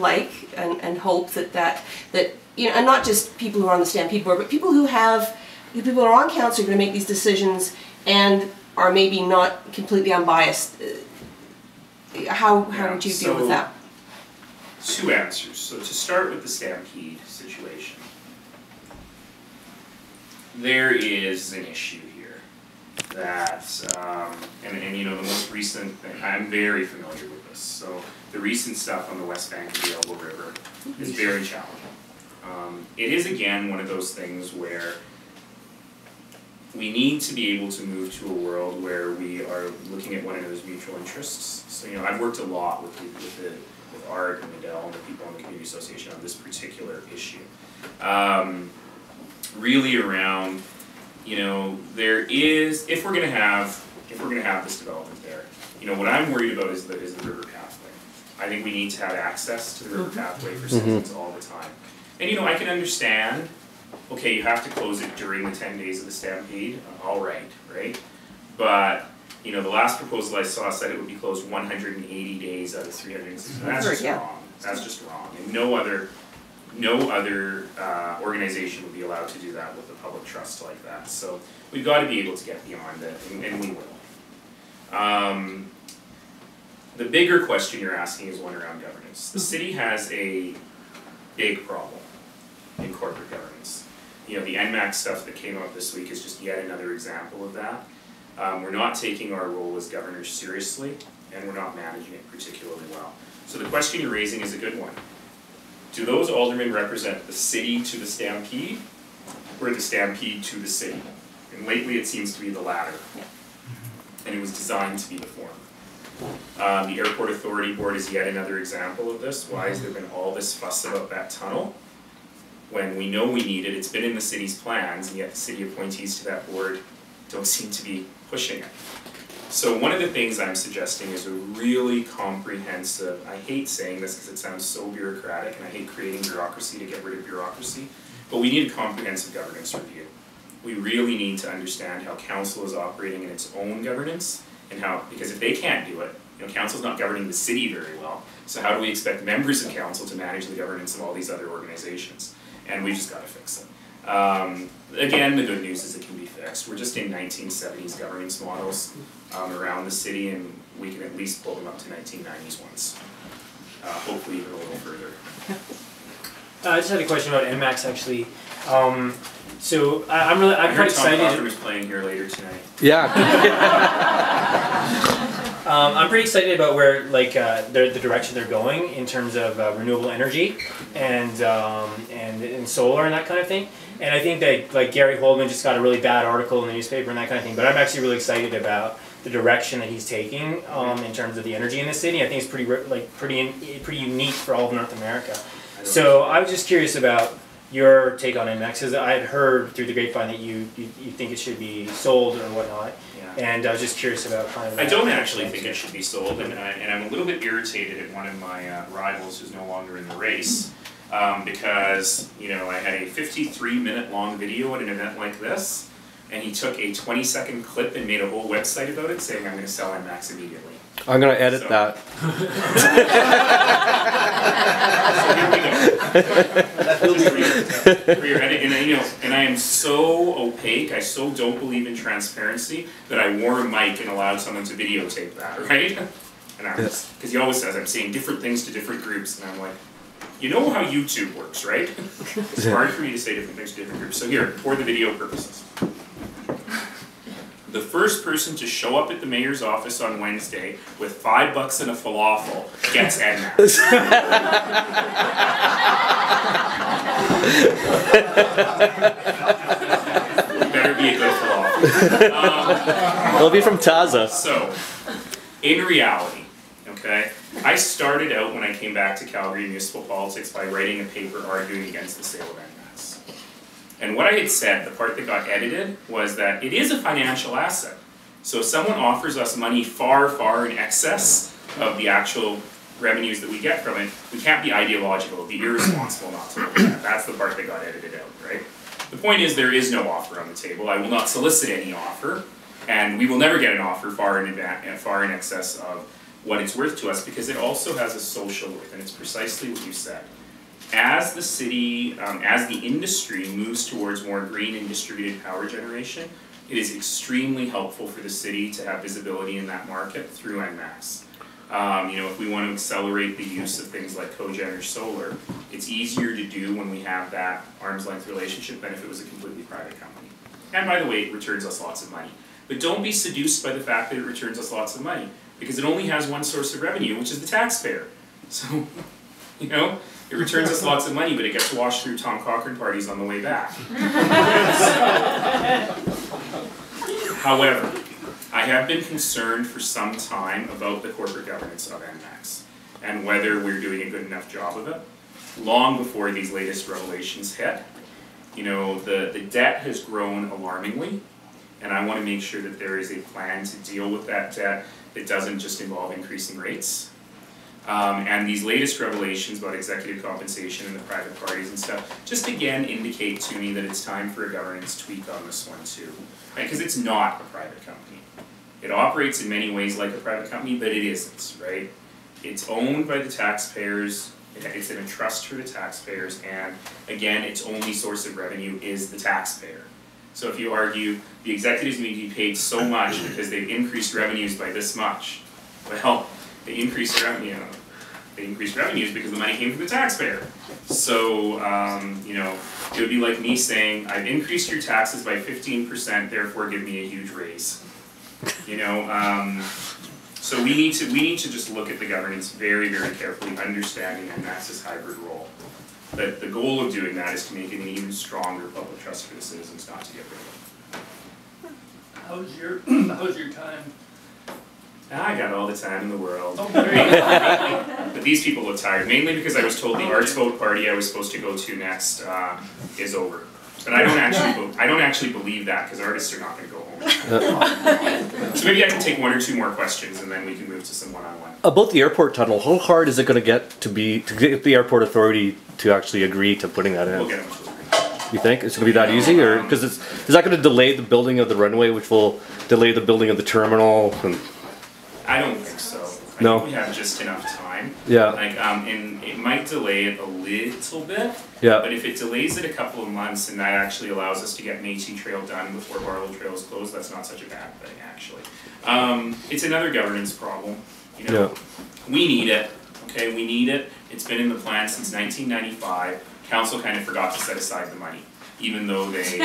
like and hope that you know, and not just people who are on the Stampede board, but people who have, people who are on council are going to make these decisions and are maybe not completely unbiased. How would you deal with that? Two answers. So to start with the Stampede situation, there is an issue here that, and you know, the most recent thing, I'm very familiar with this, so the recent stuff on the west bank of the Elbow River is very challenging. It is again one of those things where we need to be able to move to a world where we are looking at one another's mutual interests. So, you know, I've worked a lot with Art and Medell and the people in the Community Association on this particular issue. Really around, you know, there is, if we're gonna have this development there, you know, what I'm worried about is the river pathway. I think we need to have access to the river pathway for citizens all the time. And you know, I can understand, okay, you have to close it during the 10 days of the Stampede, all right, right? But, you know, the last proposal I saw said it would be closed 180 days out of 360. That's just wrong. That's just wrong. And no other organization would be allowed to do that with a public trust like that. So we've got to be able to get beyond it, and we will. The bigger question you're asking is one around governance. The city has a big problem in corporate governance. You know, the NMAX stuff that came up this week is just yet another example of that. We're not taking our role as governors seriously, and we're not managing it particularly well. So the question you're raising is a good one. Do those aldermen represent the city to the Stampede, or the Stampede to the city? And lately it seems to be the latter. And it was designed to be the former. The Airport Authority Board is yet another example of this. Why has there been all this fuss about that tunnel? When we know we need it, it's been in the city's plans, and yet the city appointees to that board don't seem to be pushing it. So one of the things I'm suggesting is a really comprehensive, I hate saying this because it sounds so bureaucratic, and I hate creating bureaucracy to get rid of bureaucracy, but we need a comprehensive governance review. We really need to understand how council is operating in its own governance, and how, because if they can't do it, you know, council's not governing the city very well, so how do we expect members of council to manage the governance of all these other organizations? And we just got to fix it. Again, the good news is it can be fixed. We're just in 1970s governance models around the city, and we can at least pull them up to 1990s ones. Hopefully even a little further. I just had a question about NMAX actually. So I'm quite excited. Tom Coffer's playing here later tonight. Yeah. I'm pretty excited about where the direction they're going in terms of renewable energy and solar and that kind of thing. And I think that like Gary Holman just got a really bad article in the newspaper and that kind of thing. But I'm actually really excited about the direction that he's taking in terms of the energy in the city. I think it's pretty unique for all of North America. So I was just curious about your take on NMAX, because I had heard through the grapevine that you think it should be sold or whatnot. Yeah. And I was just curious about kind of. I don't actually think it should be sold, and I'm a little bit irritated at one of my rivals who's no longer in the race, because you know I had a 53-minute long video at an event like this, and he took a 20-second clip and made a whole website about it, saying I'm going to sell NMAX immediately. I'm going to edit that. So here we go. For your edit, and you know, and I am so opaque. I so don't believe in transparency that I wore a mic and allowed someone to videotape that, right? And I was, because he always says I'm saying different things to different groups, and I'm like, you know how YouTube works, right? It's hard for me to say different things to different groups. So here, for the video purposes. The first person to show up at the mayor's office on Wednesday with $5 and a falafel gets NMAX. Better be a good falafel. It'll be from Taza. So, in reality, okay, I started out when I came back to Calgary municipal politics by writing a paper arguing against the sale of NMAX. And what I had said, the part that got edited, was that it is a financial asset. So if someone offers us money far, far in excess of the actual revenues that we get from it, we can't be ideological. It would be irresponsible not to look at that. That's the part that got edited out, right? The point is there is no offer on the table. I will not solicit any offer, and we will never get an offer far in excess of what it's worth to us, because it also has a social worth, and it's precisely what you said. As the city, as the industry moves towards more green and distributed power generation, it is extremely helpful for the city to have visibility in that market through NMAX. You know, if we want to accelerate the use of things like cogen or solar, it's easier to do when we have that arm's length relationship than if it was a completely private company. And by the way, it returns us lots of money. But don't be seduced by the fact that it returns us lots of money, because it only has one source of revenue, which is the taxpayer. So, you know, it returns us lots of money, but it gets washed through Tom Cochrane parties on the way back. However, I have been concerned for some time about the corporate governance of NMAX and whether we're doing a good enough job of it. Long before these latest revelations hit, you know, the debt has grown alarmingly, and I want to make sure that there is a plan to deal with that debt that doesn't just involve increasing rates. And these latest revelations about executive compensation and the private parties and stuff just again indicate to me that it's time for a governance tweak on this one too. Right? Because it's not a private company. It operates in many ways like a private company, but it isn't, right? It's owned by the taxpayers, it's in a trust for the taxpayers, and again, its only source of revenue is the taxpayer. So if you argue the executives need to be paid so much because they've increased revenues by this much, well, they increased revenue. They increased revenues because the money came from the taxpayer. So, you know, it would be like me saying, I've increased your taxes by 15%, therefore give me a huge raise. You know, so we need to just look at the governance very, very carefully, understanding NMAX's hybrid role. But the goal of doing that is to make it an even stronger public trust for the citizens, not to get rid of it. How's your time? I got all the time in the world. Oh, great. But these people look tired, mainly because I was told the arts vote party I was supposed to go to next is over. But I don't actually believe that, because artists are not going to go home. So maybe I can take one or two more questions, and then we can move to some one-on-one. About the airport tunnel, how hard is it going to get to get the airport authority to actually agree to putting that in? We'll get them to agree. You think it's going to be that easy, or because is that going to delay the building of the runway, which will delay the building of the terminal? And I don't think so. I No. think we have just enough time. Yeah. Like, and it might delay it a little bit. Yeah. But if it delays it a couple of months, and that actually allows us to get Métis Trail done before Barlow Trail is closed, that's not such a bad thing, actually. It's another governance problem. You know, we need it. Okay, we need it. It's been in the plan since 1995. Council kind of forgot to set aside the money, even though they,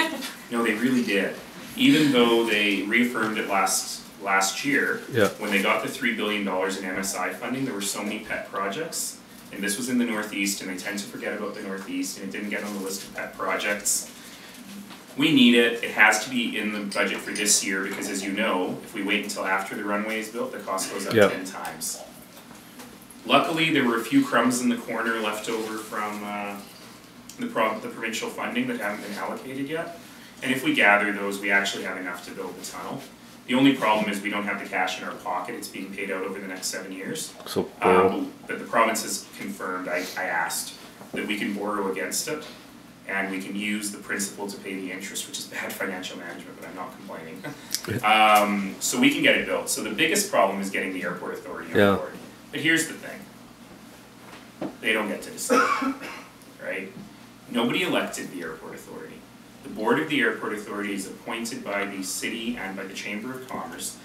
no, they really did. Even though they reaffirmed it last year, when they got the $3 billion in MSI funding, there were so many pet projects, and this was in the Northeast, and they tend to forget about the Northeast, and it didn't get on the list of pet projects. We need it. It has to be in the budget for this year, because as you know, if we wait until after the runway is built, the cost goes up 10 times. Luckily, there were a few crumbs in the corner left over from the provincial funding that haven't been allocated yet, and if we gather those, we actually have enough to build the tunnel. The only problem is we don't have the cash in our pocket. It's being paid out over the next 7 years. So, but the province has confirmed, I asked, that we can borrow against it, and we can use the principal to pay the interest, which is bad financial management, but I'm not complaining. So we can get it built. So the biggest problem is getting the airport authority on board. But here's the thing. They don't get to decide, right? Nobody elected the airport authority. The board of the airport authority is appointed by the city and by the Chamber of Commerce,